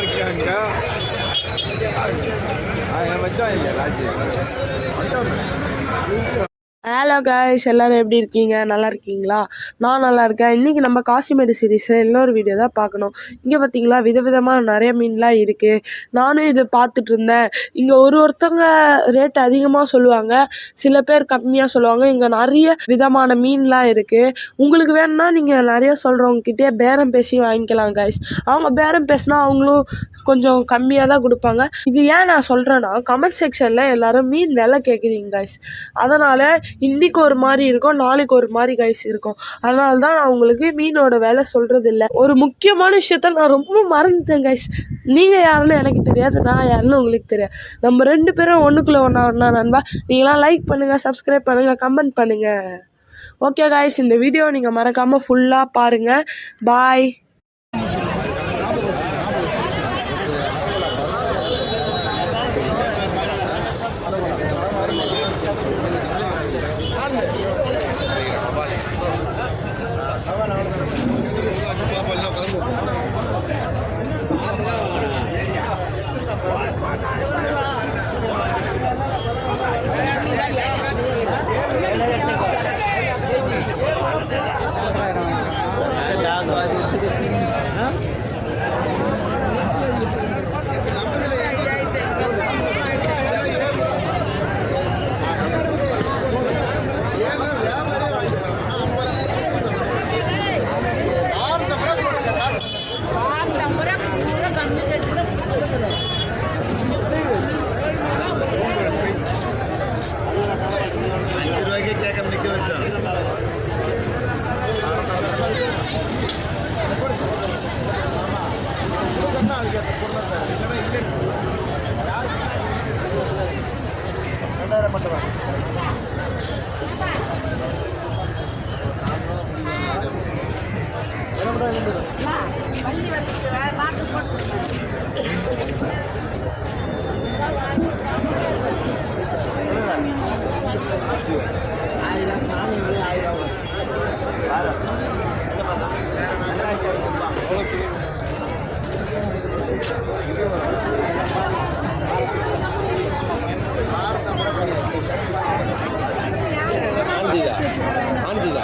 இருக்காங்க மச்சான் இல்லை ராஜேஷ். ஹலோ காய்ஸ், எல்லோரும் எப்படி இருக்கீங்க? நல்லா இருக்கீங்களா? நான் நல்லா இருக்கேன். இன்றைக்கி நம்ம காசிமேடு சீரீஸில் இன்னொரு வீடியோ தான் பார்க்கணும். இங்கே பார்த்தீங்களா விதவிதமாக நிறைய மீன்லாம் இருக்குது. நானும் இது பார்த்துட்டு இருந்தேன். இங்கே ஒருத்தவங்க ரேட் அதிகமாக சொல்லுவாங்க, சில பேர் கம்மியாக சொல்லுவாங்க. இங்கே நிறைய விதமான மீன்லாம் இருக்குது. உங்களுக்கு வேணும்னா நீங்கள் நிறைய சொல்கிறவங்ககிட்டே பேரம் பேசி வாங்கிக்கலாம் காய்ஸ். அவங்க பேரம் பேசினா அவங்களும் கொஞ்சம் கம்மியாக தான் கொடுப்பாங்க. இது ஏன் நான் சொல்கிறேன்னா, கமெண்ட் செக்ஷனில் எல்லோரும் மீன் விலை கேட்குறீங்க காய்ஸ். அதனால் இன்றைக்கி ஒரு மாதிரி இருக்கும், நாளைக்கு ஒரு மாதிரி காய்ஸ் இருக்கும். அதனால தான் நான் உங்களுக்கு மீனோட விலை சொல்கிறது இல்லை. ஒரு முக்கியமான விஷயத்த நான் ரொம்ப மறந்துட்டேன் காய்ஸ். நீங்கள் யாருன்னு எனக்கு தெரியாது, நான் யாருன்னு உங்களுக்கு தெரியாது. நம்ம 2 பேரும் ஒன்றுக்குள்ளே ஒன்றா நண்பா. நீங்களாம் லைக் பண்ணுங்கள், சப்ஸ்கிரைப் பண்ணுங்கள், கமெண்ட் பண்ணுங்கள். ஓகே காய்ஸ், இந்த வீடியோ நீங்கள் மறக்காமல் ஃபுல்லாக பாருங்கள். பாய். ஆந்திதா